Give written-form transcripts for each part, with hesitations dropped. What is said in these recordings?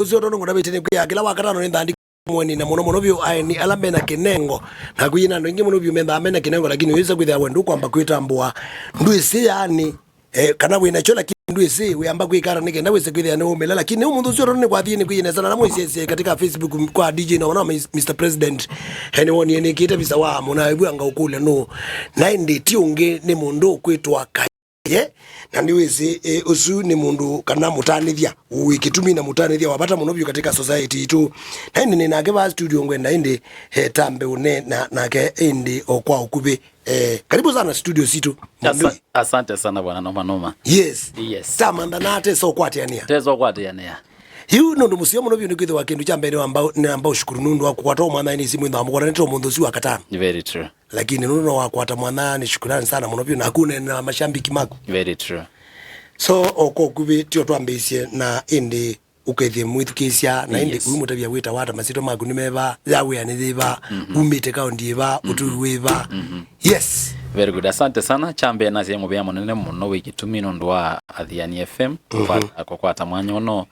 uzio ndo ngona betene kuya kila wakatano nenda andika Mwini na muno byo ni alambe na kinengo na kuyina ndo ingi muno byo menda amena kinengo lakini weza kwitha wendu kwamba kwitambua ndwisi yani kana wina chola ndwisi uyamba kwikara nike na weza kwitha no mela lakini umuntu uzio ndo kwa Athiani kuyina sana na mwisi katika Facebook kwa DJ na wana Mr President hani woni ene kita bisa wa muna ibwanga ukule no na ndi tiunge ni mundu kwitwa Kayeye na ndiwezi usu ni mundu kana mutanithia wikitumi na mutanithia wapata munobyo katika society itu na ndi nake ba studio ngwenda ndi tambe une nake ndi okwa ukubi karibu sana studio situ. Asante sana bwana noma. Yes tamanda nate so kwa Athiani tezo kwa Athiani hiu ndo musio munobyo nikwitha wa kindu chambe ni ambao shukuru nundu wakwata mwana ni simu ndo amukora neto mundu si wakatano. Very true. Lakini nuno wakwata mwana ni shukrani sana munobyo na hakuna na mashambiki mako. Very true. So oko kubi tio twambesie na indi ukethie mwithukisia na indi umutabia wita wata masito maku nimeba yawe aniziba umite kaundiba utuwiba. Yes. Very good. Asante sana chambe na ziemu bya monene muno wikitumi ndo wa Athiani FM kwa tamwanyo ono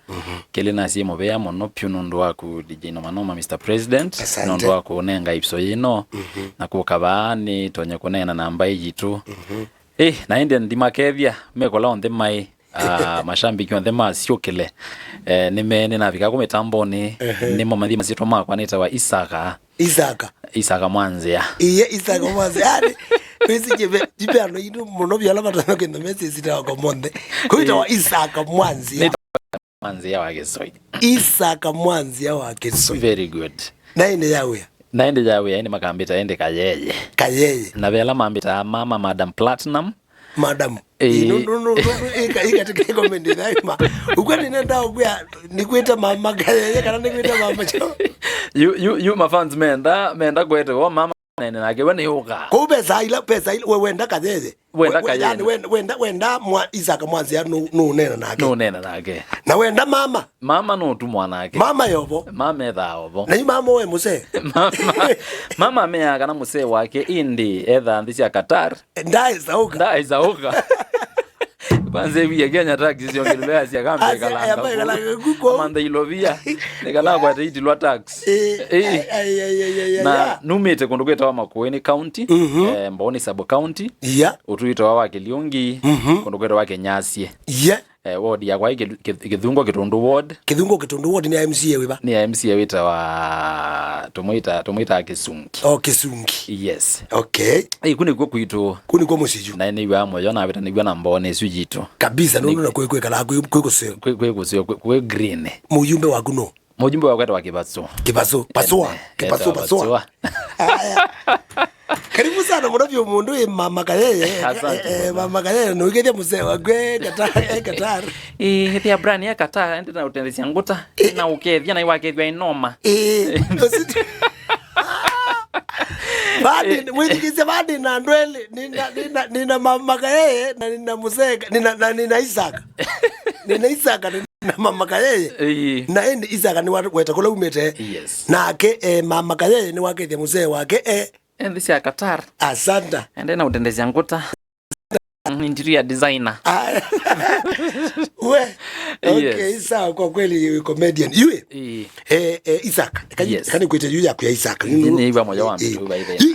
kele na ziemu bya muno pyu ndo wa ku DJ Noma Mr President ndo wa kunenga ipso yino na kukaba ni tonye kunena namba yitu na indi ndimakethia mekola on the mai mashambiki on the masiokele nimene navika ku mitamboni nimo mathi masito makwa nitawa Isaka Mwanzia Isaka Mwanzia yani kwisi jibe ano inu muno byala batano kendo message sita ko monde kuitawa Isaka Mwanzia wa Kisoi Isaka Mwanzia wa Kisoi. Very good. Naende yawe yani makambita ende Kayeye na bela mambita mama Madam Platinum Madam no ikatika comment daima ukwani nenda ukya nikuita mama Kayeye kana nikuita mama cho you my fans menda kwete wa mama nene nake wene yoga ko pesa ila wenda Kayeye wenda mwa Isaka Mwanzia no nena nake na wenda mama no tu mwana nake mama yobo mama edhaobo na mama we muse mama meaga na muse wake indi edha ndisi ya Qatar ndaizauka Banze vya Kenya tax yongelea sia kambe kalanga manda ilovia nikala kwa titi lwa tax na numete kondogeta wa Makueni county mboni sub county utuita wa Kiliongi kondogeta wa Kenyasie ward ya kwa Kithungo Kitundu ward ni MCA wiba ni MCA wita wa tumuita Kisungi yes okay kuni kwa musiju na ni wa moyo na bita ni na mbone sujito kabisa nuna kwe kala kwe green mujumbe wa kuno mujumbe wa kweta wa Kibaso karibu sana munavyo mundu mama Kayeye mama Kayeye no ikethia muse wa gwe Qatar hithia brand ya Qatar ndi na utendesi nguta na ukethia na iwakethia inoma badi mwijikise badi na ndwele nina mama Kayeye na nina museka nina Isaka na mama Kayeye na endi Isaka ni weta kola umete nake mama Kayeye ni wakethia muse wake endi sia Qatar asanta ende na utendesi nguta interior designer okay sawa kwa kweli comedian yue Isaka kani kwete yu ya Isaka ni iba moja wa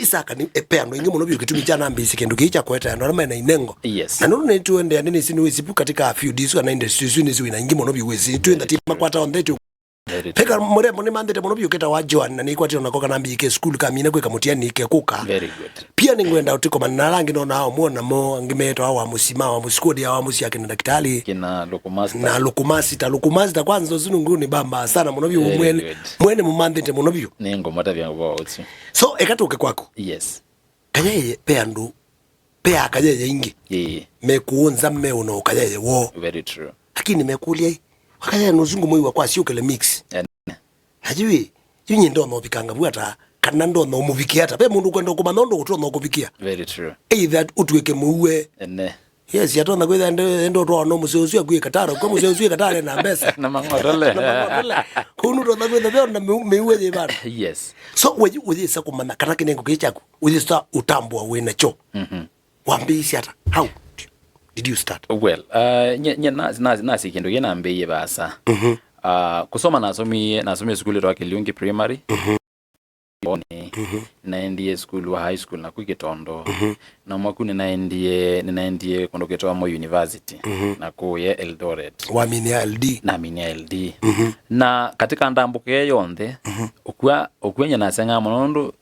Isaka ni pendo ingi muno byo jana mbisi kendo kicha kweta ndo na inengo na ndo ne tuende nene sini wesipu katika few days na industry ni zina ingi muno byo wesi tuenda tima kwata on that peka murembo ni mandete muno byo keta wa Joan na nikwati onakoka nambi ke school kamina kwe kamutiani ke kuka very good pia ningwenda utiko manarangi no nao muona mo ngimeto wa musima wa muskodi ya musi yake na daktari kina lukumasta kwanza zunungu ni bamba sana muno byo mwene mumandete muno byo ningo mata bya ngo otsi so ekatoke kwako yes Kayeye pea Kayeye ingi mekuonza mmeuno Kayeye wo very true lakini mekulia Kayeye nozungu moyo kwa sio kele mix hajui yinyi ndo no bikanga bwata kana ndo no mubikia ta pe mundu kwenda kuma ndo gutro no kubikia very true either utweke muwe yes yatona kwenda ndo to no museosu ya Qatar kwa museosu ya Qatar na mbesa na mangorole kunu ndo kwenda beo na mewe je bana yes so wewe sasa kumana kana kinengo kichako wewe sasa utambwa wena cho wambisi hata how did you start well nasi kindu yena mbeye basa kusoma nasomie skuli twa Kiliungi primary naendie skuli wa high school na Kitondo na mwaku ninaendie kondoketwa mo university na kuye Eldoret wa minia LD na minia LD na katika ndambuke yonthe okwenya na senga monondo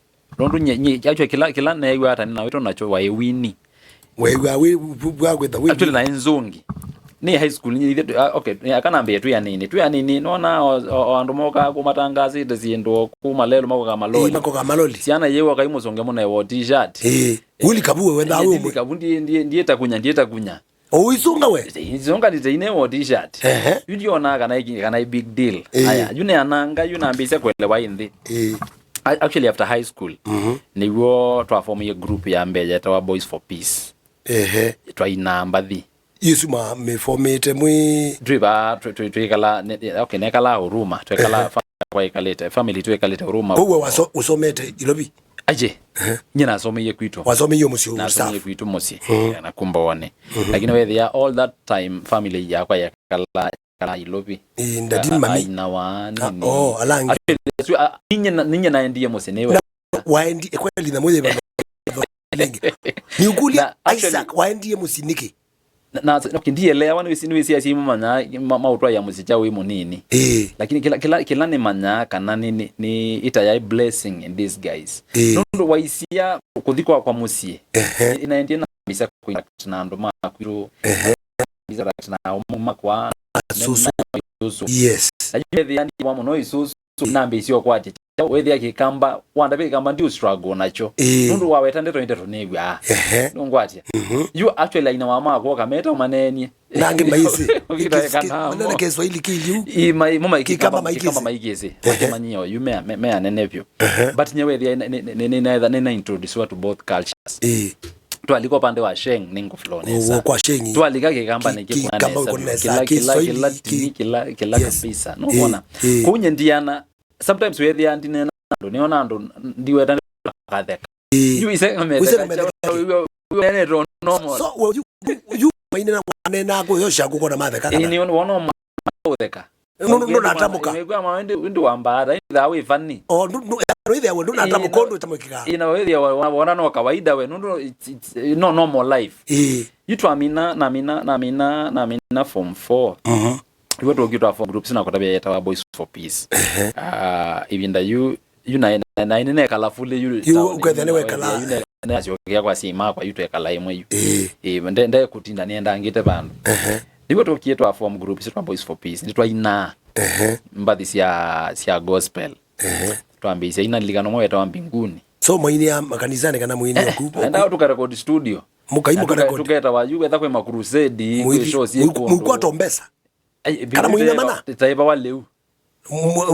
nye actually kila na ywa hata na wito nacho wa ewini we bwa with the wind actually na nzungi ni high school ni okay akanambia tu ya nini nona andu moka ku matangazi deziendo ku malelo mako ka maloli siana yewe akaimuzonge mona wa t-shirt uli kabuwe wenda awu ndi kabundi ndiye takunya oisunga we izonga dite wa t-shirt yudiona kana big deal aya yune ananga yunambise kwelewa indi actually after high school niwo twaform a group ya mbeja tawa Boys for Peace twaina Mbathi Yesu me formate mwi twikala okay nekala huruma twekala kwa ikaleta family twekaleta huruma uwe usomete ilobi aje nyina asomeye kwitwa wasomeye musio na asomeye kwitwa musi na kumbone lakini we there all that time family yakwa yakala ilobi ndadini mami na wani alangi ninye naendie musi newe waendi kweli na moyo lengi ni ukuli Isaac waendie musiniki na kindielewa ni si mautwa ya muzika we munini lakini kila ni manya kana ni ita ya blessing in these guys ndo waisia kuthikwa kwa musie inaendea na bisa na ndo makwiro bisa na umma kwa susu yes ajue yani wa mono isusu nambe isio kwa ati wethi akikamba wanda be kamba ndio struggle nacho nundu waweta ndeto negwa nungwatia you actually ina mama kwa kameta maneni nange maisi nana keswa ili kiliu mama ikikamba maikese watemanyio you me anenevyo but nyewe nina introduce to both cultures twaliko pande wa Sheng ningo flonesa kwa Sheng twalika kikamba nikikwanesa kila kabisa no ona kunye ndiana sometimes we the andine niona ndo ndiwe tande katheka you is we no so you mainena kwanena ko yosha kukona matheka kana ni wono matheka no natamuka megwa mawende windu wambara ida we funny there we don't natamukondo tamukika we there wana no kawaida we no normal life you to amina form 4 we to get for groups na kotabia yeta Boys for Peace even that you na ine kala fully you ukethane we kala na aziokia kwa sima kwa yuto kala imwe ndende kutinda nienda ngite bandu niwe to kietwa form groups twa Boys for Peace nditwa ina Mbathi sia gospel twambise ina ligano mwe tawa mbinguni so Mwini ya makanisani kana Mwini wakupo enda tukarecord studio mukaimo karecord tuketa wa yuwe kwa ma crusade kwa shows yeko mko tombesa kana Mwini mana taiba waleu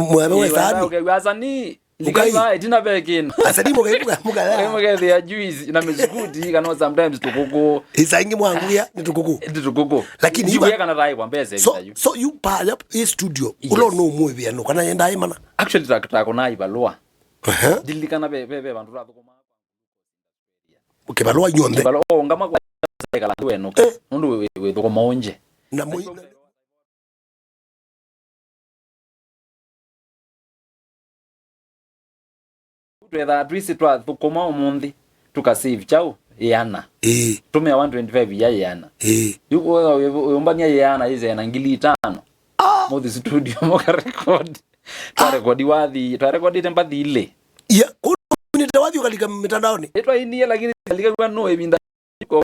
mwewe fani ukazani Ukewa itina bekin. Asadi muka the juice na mezikuti kana sometimes tukuku. Isaingi mwangu ya nitukuku. Lakini you kana rai kwa mbeze so you pile up a studio. Ulo no movie no kana yenda imana. Actually takona ibalua. Dilikana bebe bantu rathukuma. Ukebalua nyonde. Balua ngama kwa kala wenu. Nundu we thukuma onje. Na twetha adrisi twa thukuma umundi tukasave chao yana tume 125 ya yana yuko yombania yana ize na ngili 5 modi studio moka record record wathi record Mbathi ile ya ni tawathi kalika mitandaoni etwa ini lakini kalika kwa no ebinda ko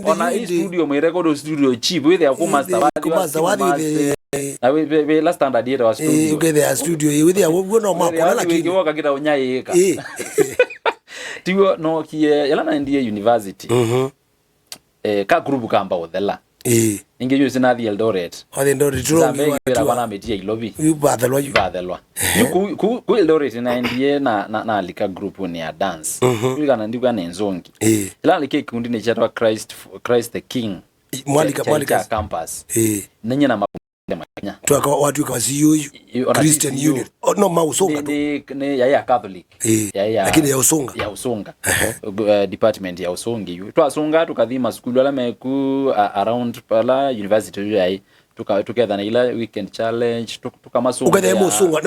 ona studio mwe record studio cheap with ya master wathi we last standard year wa studio the studio with ya wono makona lakini woka kita unyayeka tiwo no kie yala na ndiye university ka group kamba odela inge yusi na the Eldoret turongi wa bana metia ilobi bathelwa ku Eldoret na ndiye na alika group ni ya dance kana ndikwa na nzongi yala like kundi ne chatwa Christ the King mwalika campus nenye na tuaka watu kwa CU Christian Union no mausonga ne ya Catholic lakini ya usonga department ya usongi twasonga tukathima school wala meku around pala university yai together na ila weekend challenge tukamasunga ukathe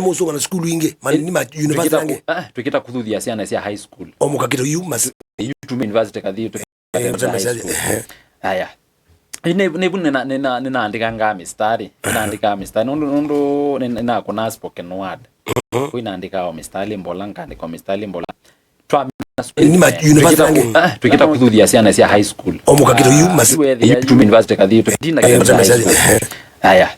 musunga na school inge ni ma university yange tukita kuthuthia ciana cia high school mukakita mas to university kathi aya nina andika ngami stari nundu nina kuna spoken word kuina andika mistari mbola ngandika mistari mbola ni ma university yange tukita kuthuthia ciana cia high school mukakita mas to university kathi dina aya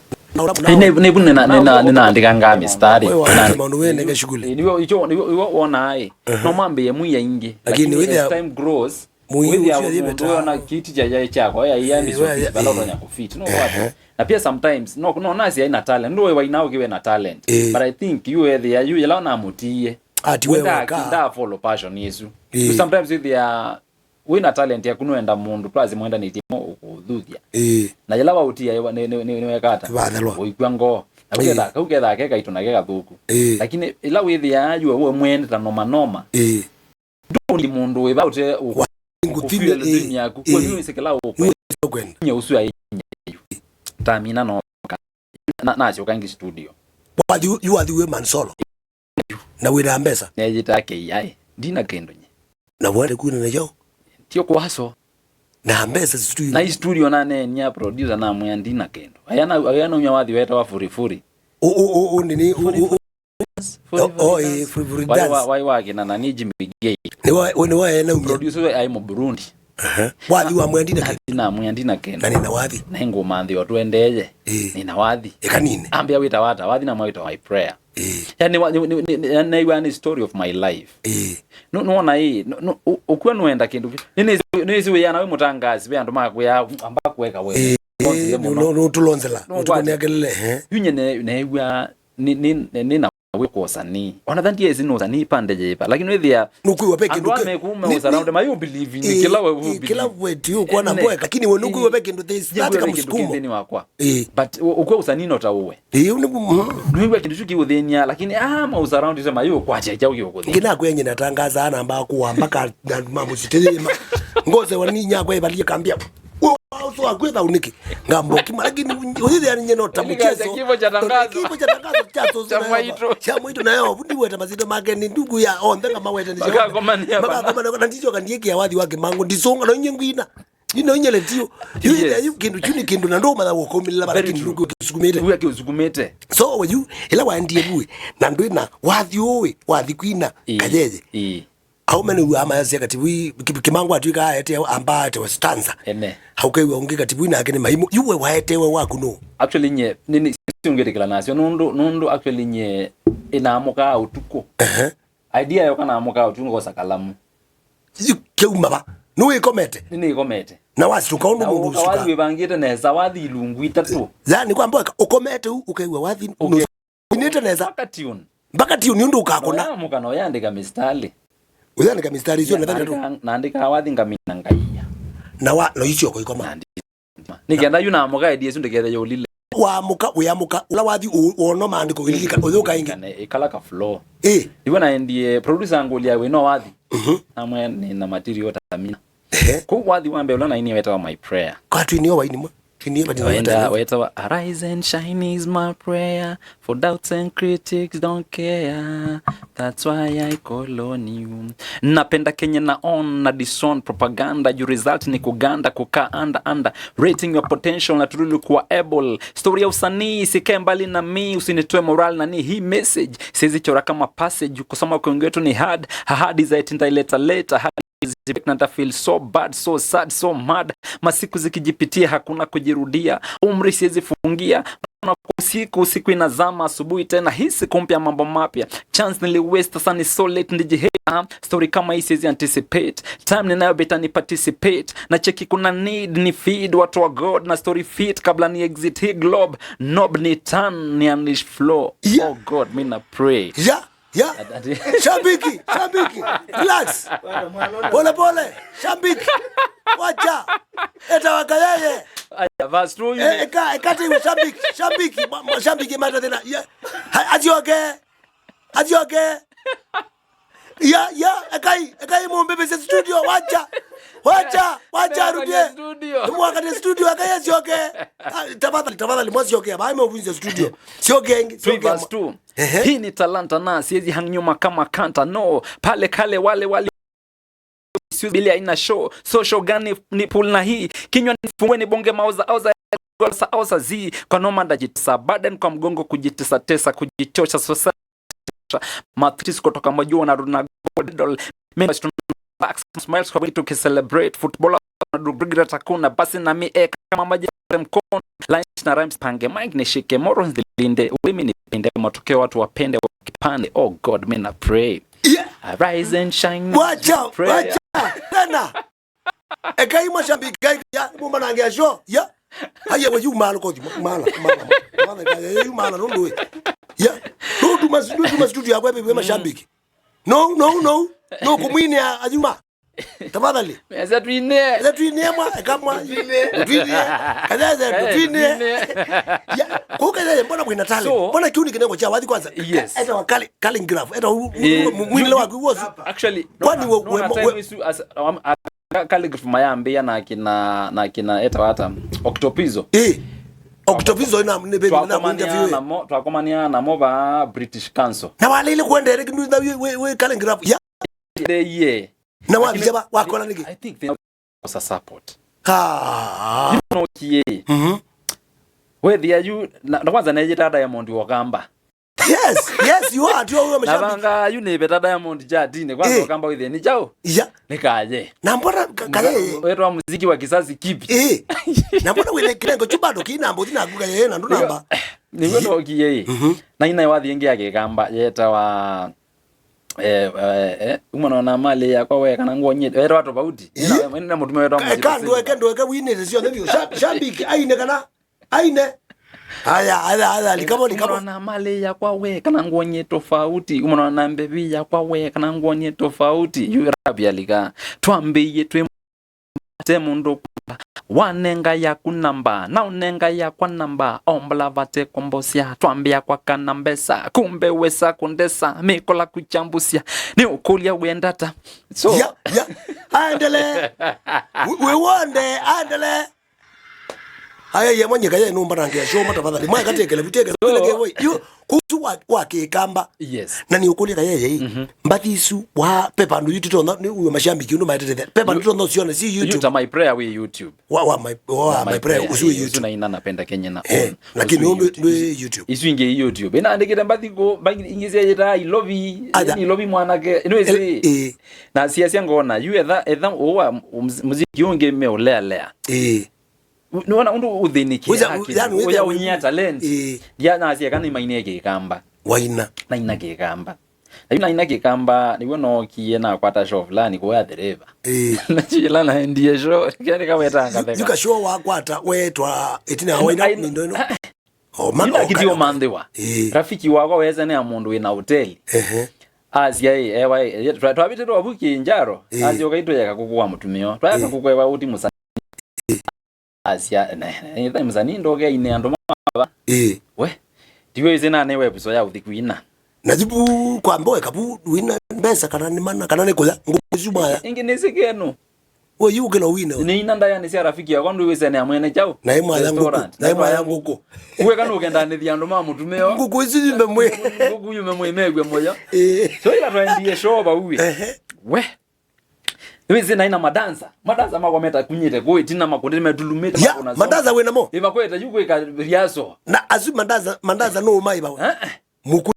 nina andika ngami stari maundu wene ke shughuli niwo wona ai no mambe muya ingi lakini as time grows muyo na kiti chako yani so balo nya kufit no what na pia sometimes no nasi haina talent ndio wewe inao kiwe na talent but I think you are there you yela na mutie ati wewe ka follow passion yesu sometimes with their wina talent ya kunoenda mundu plus mwenda ni timo ukudhuthia na yela wa utia ni wekata oikwa ngo na uketha keka itunageka thuku lakini ila with ya you mwenda noma ndio mundu without nguthinya yaku kwa nini sekela ukwenda usu ya tamina no na sio kangi studio but you are the woman solo na wira mbesa nejita Kayeye dina kendo nye na wale kuna na yo tio kwaso na mbesa studio na nya producer na mwe dina kendo ayana unya wathi weta wa furifuri nini furi dance wai wake na nani jimigei ni wa na producer ai mu Burundi wathi wa mwendina na mwendina kendo na nina wathi na ngoma nthi watu endeje nina wathi kanini ambia wita wata wathi na mwita wa prayer yani ni story of my life no hii ukiwa nuenda kindu nini we yana we mutangazi we andu makuya amba kuweka we no tulonzela tukunegelele yunye ne nina wekosani wanadhani yezi no sani pande jepa lakini wethia nukuwa peke nduke amekume surround my you believe in kila wetu yuko na mboeka lakini we nukuwa peke ndo this that kama msukumo ni wakwa but ukwe usani no tawe niwe kindu chuki uthenia lakini ma surround sema yo kwacha chao kiko ngina kwenye natangaza ana amba kuwa mpaka mambo sitelema ngoze waninya kwa ibalie kambia so akwetha uniki ngamboki lakini uthithe yani nyeno ta mchezo kipo cha tangazo cha mwito nayo ndiwe ta mazito make ni ndugu ya onthenga mawete ni maka ndicho kandieke awathi wake mangu ndisonga no nyengwina ino nyele tio yu kindu chuni kindu na ndo matha wokomilla bakini ndugu kisukumete uya kisukumete so you ila waendie buwe na ndwina wathi owe wathi kwina Kayeye au menu ama yasia katibu kimangu atwika ate amba ate wastanza haukewe onge katibu ina akene mahimu yuwe waetewe waku no actually nye nini siungetekela nasio nundu actually nye inaamuka utuko idea yo kana amuka utuko kwa sakalamu keuma ba no ikomete nini ikomete na wasi tukaona mundu usuka wathi webangite neza wathi ilungu itatu yani kwamba ukomete ukewe wathi inete neza mpaka tune ndio ukakona amuka no yandika mistari uyandika mistari sio nadhani naandika wathi ngamina ngaiya na wa no icho ko ikoma nikienda yuna amuka idea sio ndeketha yo lile wamuka uyamuka ula wathi uono maandiko gilika uthuka ingi ikala ka flow iwe na ndie producer angulia we no wathi amwe ni na material tamina ko wathi wambe ula na ini weta my prayer kwa twinio wa ini weta arise and shine is my prayer for doubts and critics don't care that's why I call on you napenda Kenya na on na dison propaganda you result ni kuganda kukaa under rating your potential na turudi kuwa able story ya usanii sikae mbali na mi usinitoe moral na ni hii message siwezi chora kama passage kusoma kwa ngeto ni hard is it later I feel so bad, so sad, so mad. Masiku zikijipitia hakuna kujirudia. Umri siwezi fungia. Usiku inazama asubuhi tena hii siku mpya mambo mapya. Chance nili waste sasa ni so late ndijihate. Story kama hii siwezi anticipate. Time ninayo beta ni participate. Na cheki kuna need ni feed watu wa God na story fit kabla ni exit hii globe. Nob ni turn ni unleash flow. Oh God, mina pray. Shabiki relax pole shabiki wacha eta wa Kayeye vas through you ekati shabiki mata tena ajioge Akai mumbebe studio wacha rudie studio. Mwakati studio Kayeye sioke. Tafadhali mwasioke. Baime uvinze studio. Sioke. Hii ni talanta na siwezi hang nyuma kama kanta no. Pale kale wale bila ina show. So show gani ni pool na hii. Kinywa nifungue ni bonge auza zi kwa noma ndajitisa baden kwa mgongo kujitisa tesa kujichosha sasa matrix kutoka majua na runa gold members to back smiles kwa to celebrate football na dubrigira takuna basi na mi kama maji mkono lines na rhymes pange mic nishike morons dilinde ulimi nipende matokeo watu wapende wakipande oh god me na pray rise and shine wacha tena Akai mashambiki ya mumba nangia show ya Aye we you mala ko mala you mala no do it. Yeah. No do must studio ya wewe mashambiki. No kumwini ajuma. Tafadhali. Meza tuine mwa kama tuine. Kaza tuine. Ya ko kaza mbona bwina tale. Mbona kiuni kinengo cha wazi kwanza. Eta wakali calligraph. Eta mwini wako was actually kwani we calligraph mayambia na kina eta wata Octopizo Octopizo ina nebe na interview twakomania na moba British Council na wale ile kuendere kindu na we calligraph ya yeah na wale jaba wako na niki I think they also support you know yeah where they are you na kwanza na yeta Diamond wakamba yes you are tu wewe mshabiki nabanga you ne beta Diamond jadine kwanza wakamba with ni jao nikaje na mbona Kayeye wewe wa muziki wa kizazi kipi na mbona wewe kinengo chubado kinambo dinaguga yeye na ndo namba ni wewe Kayeye na ina wathi ingi yake kamba yeta wa umwana na mali ya kwa wewe kana ngonyete wewe watu bauti ina mutume wewe wa muziki kando winne sio ndio shabiki aine Haya likamo na mali ya kwa we kana ngonye tofauti umona na mbebi ya kwa we kana ngonye tofauti yurabia lika twambiye twemate mundo wanenga ya kunamba na unenga ya kwa namba ombla vate kombosia twambia kwa kanambesa kumbe wesa kundesa mikola kuchambusia ni ukulia uendata so aendele we wonde aendele Aya ye mwenye Kayeye numba nangia show matafadhali mwa katekele viteke wewe yo kutu wake kamba na ni ukuli Kayeye Mbathi isu wa pepa ndo YouTube ndo ni uyo mashambiki ndo maitete pepa ndo ndo siona si YouTube my prayer we YouTube my prayer usu YouTube na ina napenda Kenya na lakini ndo YouTube isu inge YouTube ina andikira Mbathi go bangi ingize yeta I love mwanake inweze na siasia ngona you etha owa muziki unge meolea Nuona undu udhiniki uya unyia talent ya na asia kana imainege kamba waina na inage kamba na inage kamba ni wono kiena kwata show fulani kwa dereva na chila na ndiye show kile kama yetanga theka yuka show wa kwata wetwa etina waina ndo ino mama kidio mandewa rafiki wako weza ne amundu ina hoteli asia ewa twabite ro buki njaro asio kaito yaka kukua mutumio twaka kukwewa uti musa Asia ina mzani ndoge ine ando maba we diwe zina ne webuso ya uthikuina najibu kwa mboe kabu wina mbesa kana ni mana kana ne kola nguzuma ya inginese kenu we yuke lo wina ni inanda ya ni sia rafiki ya kwandu wese ne amwene chao na ema yangu nguko uwe kana ukenda ne ando mama mutumeo nguko izimbe mwe nguko yume megwe moyo so ila twendie show ba uwe we Wezi na ina madanza makometa kunyite kwa tina makonde medulumeta makona zo madanza we namo imakweta yuko ika riaso na azu madanza no mai ba muku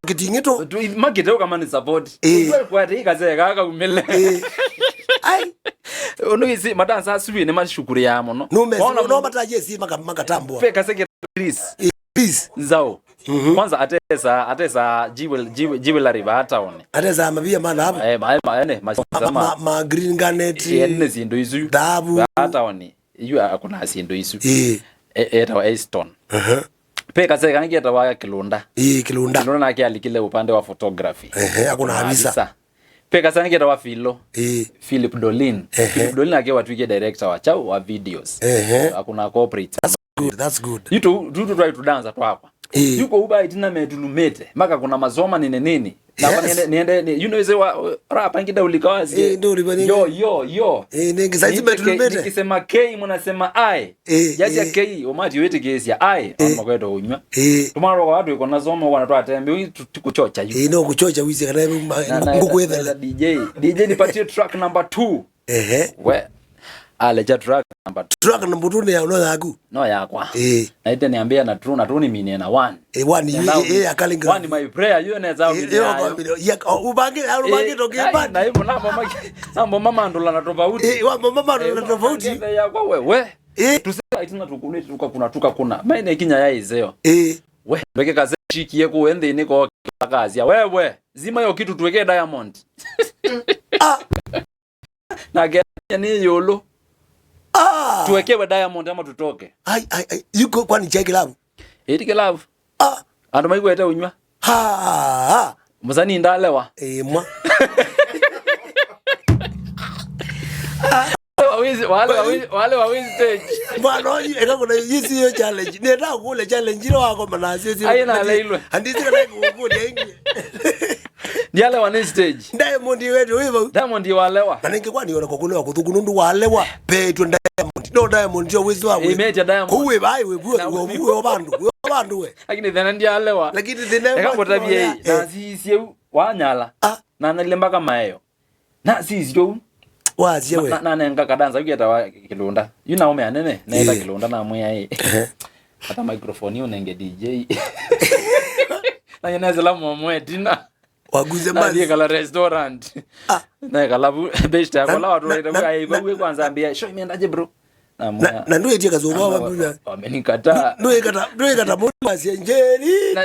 kitingito magete kama ni support wewe kwa tika zeka kaka kumele ai onogisi madanza asubye ne mashukuri yamo no mataje si makatambwa peka seke peace zao kwanza atesa jewelry ba hataone atesa mabia mana hapo ma green garnet yene zindo izu dabu hataone yu akuna zindo izu eta wa stone peka sasa kangi eta wa kilunda na yake alikile upande wa photography akuna habisa peka sasa kangi eta wa Philip Dolin yake watu yake director wa chao wa videos akuna corporate that's good you to try to dance twapa yuko uba itina medulumete maka kuna mazoma nini na niende you know zewa rapa ngida ulikawazi yo ningisazi medulumete nikisema K mnasema I yazi ya K omati yote gesi ya I ama kwedo unywa tumaro kwa watu iko zoma wanatoa tembe tukuchocha yu no kuchocha wizi kana ngukwetha DJ nipatie track number 2 we aleja track number 2 ne no yaku no yakwa na ite niambia na true ni mine na 1 1 akalinga 1 my prayer you know za ubange toke na hivyo na mama ndola na tofauti mama ndola na tofauti yakwa wewe tusema itina tukuna maana kinya ya izeo we ndeke kaze shikie ku ende ni ko kazi ya wewe zima hiyo kitu tuweke Diamond na gani ni yolo tuwekewe Diamond ama tutoke ai yuko kwani cheki love etike love ando maigwete unywa muzani ndalewa mwa wale wawizi stage bwana eka kuna yisi yo challenge nenda kule challenge ile wako manasi aina leilwe andisi kana kukule ingi ndiale wa stage Diamond wetu wewe Diamond walewa manenge kwani yona kokulewa kutukunundu walewa petwe Diamond yo wizi wawe imeja Diamond kuwe bai we bandu we lakini thena ndialewa lakini thena eka tabia na sisi wanyala na nalembaka mayo na sisi yo wazi we na nenga kadanza uketa wa kilunda yuna ume anene naenda kilunda na mwe hata microphone yo nenge DJ na yeneza la mwe dina waguze mazi na kala restaurant na kala best ya kala watu wewe kwanza ambia show imendaje bro na ndio eti kazoba baba amenikataa ndio kata mazi njeri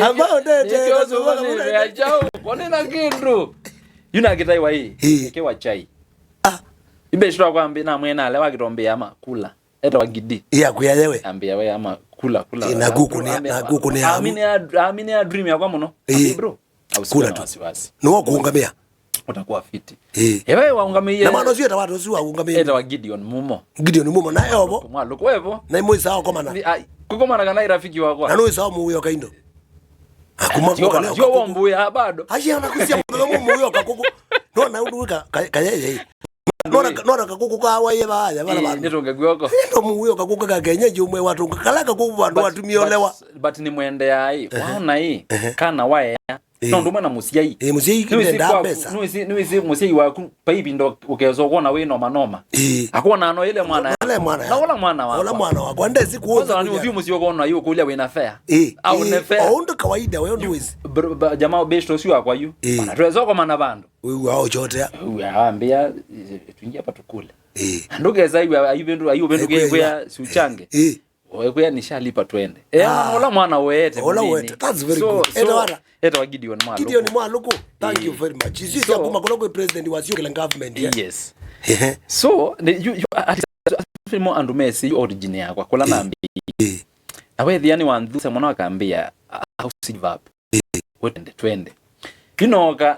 ambao ndio kazoba ya chao bonena kindu yuna kitaiwa hii kewa chai ibe shira kwambia na mwena ale wakitombea ama kula eta wagidi kuyayewe ambia wewe ama kula na guku ni amini ya dream ya kwa muno bro kula tu no kuungamia utakuwa fiti wewe waungamia na maana sio watu sio waungamia eta wa Gideon mumo na yobo mwalo kwevo na imo sawa koma na kukomana kana rafiki wako na no sawa muyo kaindo akumako kana yo wombu ya bado aje anakusia muyo kakuku no na unduka Kayeye nora kakuku kawa ye baya bana nitonge gwoko ndo muyo kakuku ka Kenya umwe watu kalaka kuku bandu watumiolewa but ni mwende ai waona hii kana wae no ndo mwana musiai musiai kidenda pesa nuisi musiai wa paibi ndo ukezo kuona we noma akuona no ile mwana na wala mwana wa kwa ndezi kuoza ni uthi musio kuona yuko kulia we na fair au ne fair ndo kawaida wewe ndo wizi jamaa besto sio kwa yu bana tuwezo kwa mana bando wewe hao chote ambia tuingie hapa tukule ndogeza ayu bendu kwa si uchange wewe nishalipa twende wala mwana wete that's very good eta wa Gideon Mwaluko thank you very much sisi so, kuma koloko president wa sio government yes so you more and Messi origin yako kola nambi na wewe Athiani wanduse mwana akaambia how give up twende kinoka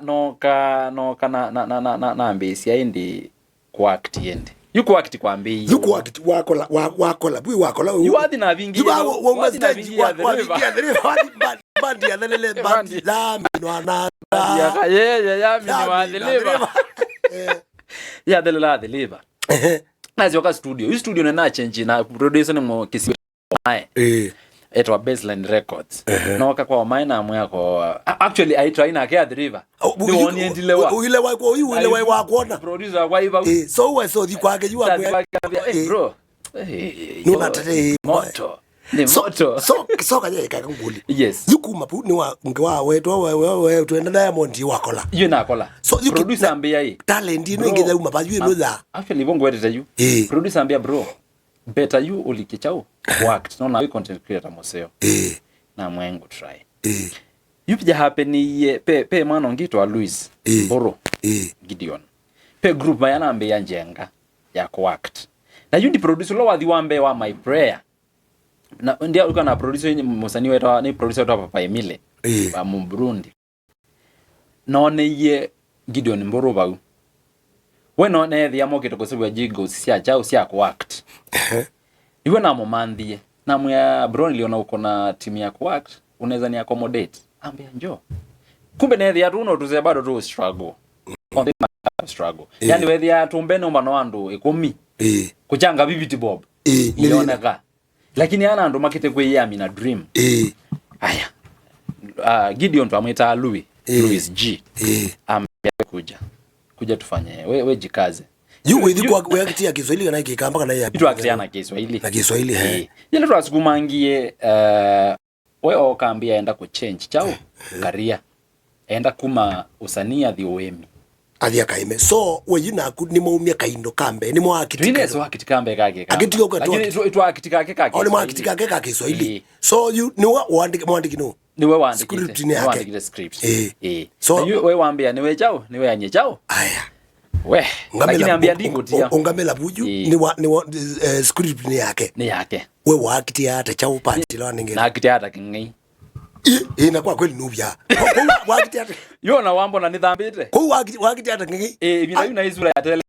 na ambisi aindi kwa act yende yuko act kwambi yuko act wako la you are na vingi wa stage wa bandi ya lele bandi la minwana ya Kayeye ya minwana deliver ya deliver nazo ka studio hii studio na change na producer ni mo kisi nae etwa Baseline Records no kwa maina amwe yako actually I try na care deliver ni woni endilewa ile wa kuona producer kwa iba so we so di kwake yu akwe bro no natate moto ni moto so Kayeye kaka nguli yes yukuma pu ni wa ngwa wewe twenda Diamond wakola you na kola so producer ambia hii talent ino ingeza uma pa you know that actually bongo wete you producer ambia bro better you ulikichao worked no na we content creator moseo na mwengu try yupija happen ye pe mwana ngitwa Louis Boro Gideon pe group bayana ambia njenga ya worked na you di producer lo wathi wambe wa my prayer na ndia ulikuwa na producer musani wetu ni producer wetu Papa Emile wa Burundi none ye Gideon Mboro bau we none thia moke to kusibu jigo sia chao sia ko act iwe na momandie na mwa bro niliona uko na timu ya kuact, unaweza ni accommodate. Ambia njoo. Kumbe na ya tuno tuze bado tu struggle. On the struggle. Yani wewe ya tumbene mbano wandu ikomi. Kuchanga bibiti bob. Nilioneka. Lakini ana ndo makete kwe yami na dream. Aya. Gideon pamwita Louis G. Kuja tufanye. We jikaze. Wewe akitia Kiswahili na kikamba kana ya. Itu akitiana Kiswahili. Na Kiswahili Yele twasukumangie we okambia enda ku change chao career. Enda kuma usania thiowemi. Athia kaime. So we yuna ni muumia kaindo kambe ni mwa akitika. Twine so akitikambe kake. Akitioka tu. Lakini itu akitika kake. Ole mwa akitika kake Kiswahili. So you ni mwandiki no. Ni we waandike script ni yake. Waandike script. So we waambia ni we chao, ni we anye chao. Aya. We. Lakini ambia ndiko tia. Ungamela buju ni script ni yake. Ni yake. We wakitia hata chao pati la ninge. Na akitia hata kingi. Na kwa kweli nubya. Wakitia hata. Yo na wambo na nithambite. Kwa wakitia hata kingi. Bila yuna izura ya tele.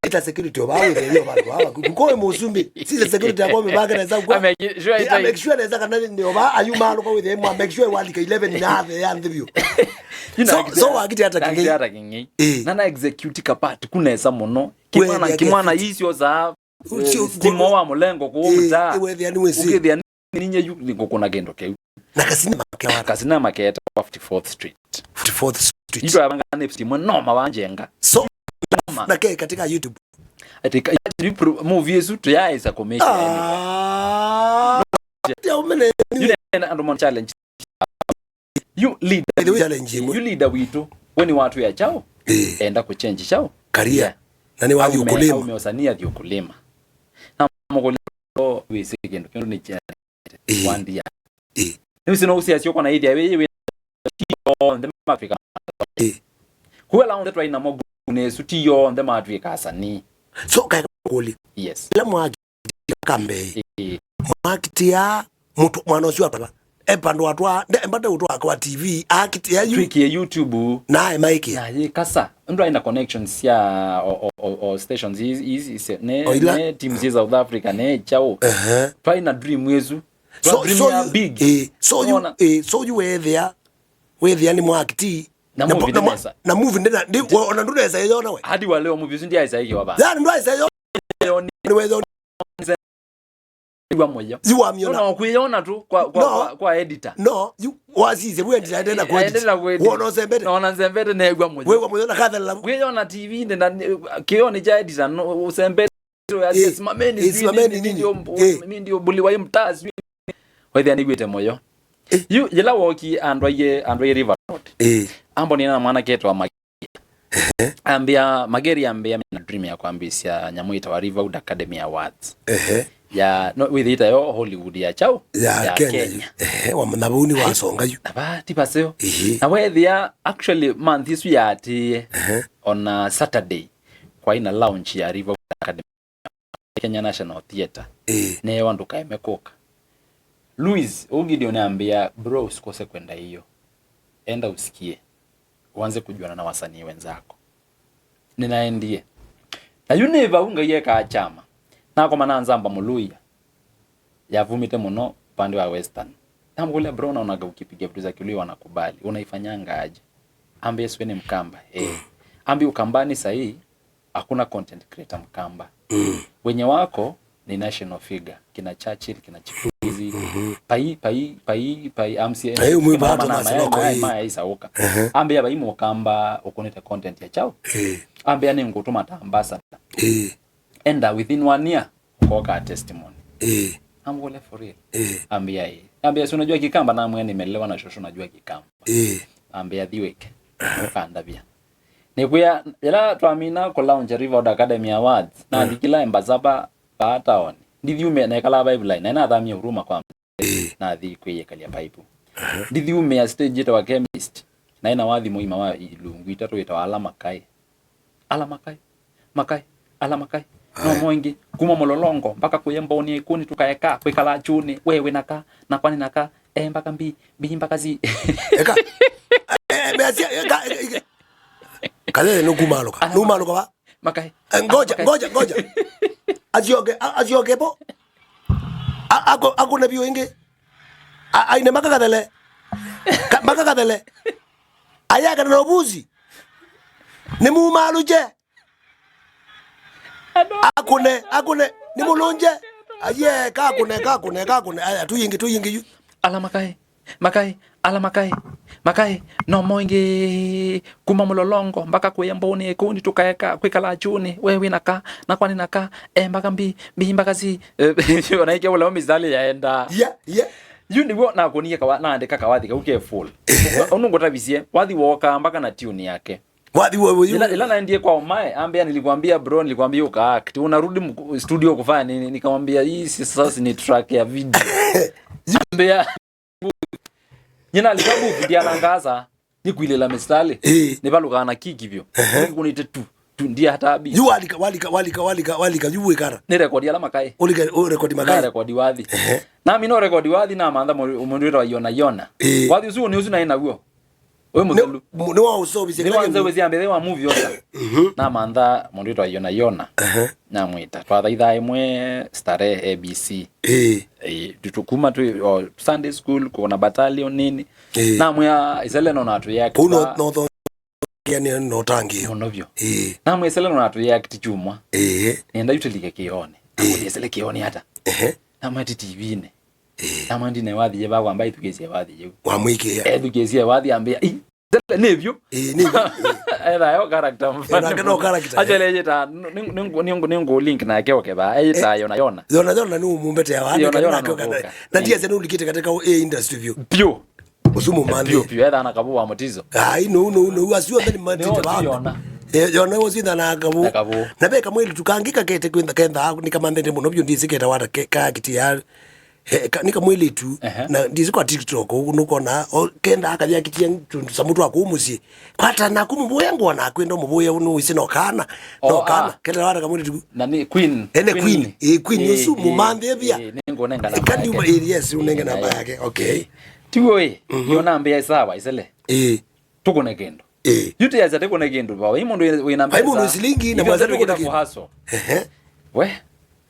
Ita security obawe ndio bado. Kukoe musumbi. Sisi security yako mebaka na zangu. Make sure na zaka nani ndio ba ayuma loko with him make sure walika 11 na the and view. So wakitia hata kingi. Na execute kapati kunesa muno. Kimwana isio za timo wa mulengo ko mta. Ukithia ninye yu niko kuna gendo ke. Na kasina maketa 54th Street. 54th Street. Ito abanga nefti mno mabanjenga. So na ke katika YouTube. Atika movie yesu to ya isa commercial. Ya umene you and challenge. You lead the challenge. You lead wito when watu ya chao. Enda ku change chao. Career. Na ni wapi ukulima? Umeosania di ukulima. Na mugolimo wisegendo kendo ni cha. Wandia. Ni sino usiasio kwa na idea wewe on the Africa. Kuela on the train na mogu ne sutiyo on the Africa sani. So kaya kuli. Yes. La mwa kambe. Mwakitia mtu mwanosio atwa. Epando atwa mbate utwa kwa TV akitia YouTube na maiki. Na ye kasa. Ndo ina connections ya or stations is ne teams in South Africa ne chao. Try na dream wezu. So big. So you were there ni mwakiti na movie ndio ona ndo esa yona we hadi wa leo movie ndio esa hiyo baba yani ndo esa yona ni wewe iwa moja ziwa miona no kuiona tu kwa editor no you wasize wewe ndio tena kwa editor uona sembete unaona sembete na igwa moja wewe moja na kadha la wewe ona TV na kioni cha editor no sembete ya simameni ndio buliwa mtazi wewe ni gwete moyo you yela woki andwaye river road ambo ni na maana ketwa ambia mageri ambia na dream ya kuambisia nyamuita wa Riverwood Academy Awards ya no with it yo Hollywood ya chao ya Kenya wa mnabuni wa songa yu aba tipaseo na wethia actually month isu ya ati on Saturday kwa ina launch ya Riverwood Academy Kenya National Theatre ne wandu kaemekoka Louis Gideon ambia bro usikose kwenda hiyo. Enda usikie. Uanze kujuana na wasanii wenzako. Ninaendie. Na yuneva unga yeka chama. Na kwa maana nzamba muluya. Yavumite muno pande wa Western. Tamgule bro na unaga ukipiga vitu za kiluya wanakubali. Unaifanyanga aje? Ambia siwe ni Mkamba. Ambia Ukambani sahi hakuna content creator Mkamba. Wenye wako ni national figure kina Churchill kina Chifuzi pai amsi mama isauka ambia bai Mukamba ukoneta content ya chao ambia ni ngutuma ambassador enda within 1 year ukoka testimony amgole for real ambia si unajua Kikamba na mwe nimelewa na shosho najua Kikamba ambia dhiweke kanda bia nikuya ila tuamina ko launch Riverwood Academy Awards na dikila embazaba pata on ndithiume na kala Bible line na thamia huruma kwa na thi kwiye kalia Bible ndithiume ya stage ita wa chemist na ina wathi muima wa ilungu itatu ita alama kai makai no moingi kuma mololongo mpaka kuyemboni ikuni tukaeka kwikala chuni wewe naka na kwani naka mpaka mbi mpaka zi eka eka kale no kumaloka ba makai ngoja Ajioge po. ako na biyo inge aine makakadele makakadele aya kana nobuzi ni mu maluje akune ni mulunje aye kakune aya tuyingi yu ala makai no moingi kuma mulolongo mpaka kuyamboni kundi tukaeka kwikala chuni wewe naka na kwani naka mpaka mbi mpaka si unaike wala mizali yaenda yeah yuni wo na kunie kawa na andika kawathi ka uke full onungota bisie wathi woka mpaka na tune yake wathi wewe ila na ndiye kwa umae ambia nilikwambia bro nilikwambia uka act unarudi studio kufanya nini nikamwambia hii sasa ni track ya video ambia nyina likabu video nangaza nikuilela mistale ne balugana kikivyo kunite tu ndiye hata abi yu walika yuwe kara ne record ala makai record makai record wathi na mino record wathi na manda umundu wa yona wathi usu ni usu na ina guo we mudelu ni wa usobise ni wanze wezi ambele wa movie yosa na manda mundu wa yona na mwita twa thaitha imwe stare ABC tutukuma tu Sunday school kuna battalion nini na mwa iseleno na atu yake no yani no tangi onovyo na mwa iseleno na atu yake tichumwa nenda yutelike kione amudi isele kione hata na mwa TV ne na mwa ndine wathi ye bagwa mbai tugezie wathi ye wa mwike ya tugezie wathi ambia nevyo era yo character mfano no character ajele ta ningo link na yake okeba aita yona ni umumbete ya wani na ndiye zenu ulikite katika industry view pio usumu mandi pio era na kabu wa motizo no asiwa ndani mandite ba yona wositha na kabu na beka mwili tukangika kete kwenda kenda nikamandende muno byo ndiziketa wata ka kiti ya nika mwili tu na ndizi kwa TikTok unukona kenda akabya kitia samutu akumusi kwata na kumbuye ngona akwenda mubuye unu isino kana no kana kenda wata kamwili tu nani queen queen yusu mumande bia ningo nenga na kandi yes unenga namba yake okay tiwe yona ambia sawa isele tukone kendo yuti ya zate kone kendo ba imundu winamba imundu silingi na mwaza tukona kendo we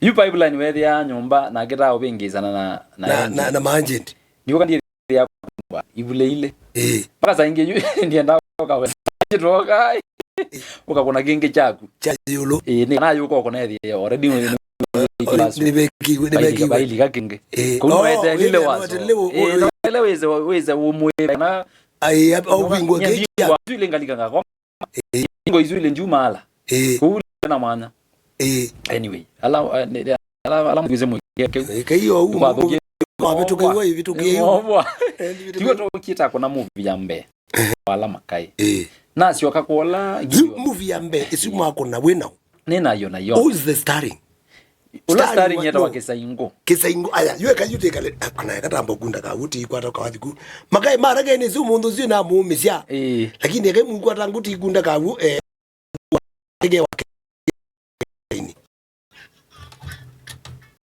yu pipeline wethi ya nyumba na kita ubingizana na manjindi niwo kandi ya kwa ibule ile paka sainge yu ndienda kwa toka ukakona kinge chaku cha yulo ni na yuko kona ethi already nibeki baili kakinge kuna wethi lile wazo ile weze umwe na ai au bingo ke ya ile ngalika ngako ngo izule njuma ala kule na mwana anyway ala mwize mweke kayo wametukewa hivi tukiyo tiwo to kita kuna movie ya mbe wala makai na sio kakola movie ya mbe isimu kuna wena nina yona yo who is the starring nyeta wa Kisaingo aya yue kayute kale kana katambo gunda ka uti kwata kwa wathiku makai mara gene zu mundu zina mumisya lakini ke mungu atanguti gunda ka ege wake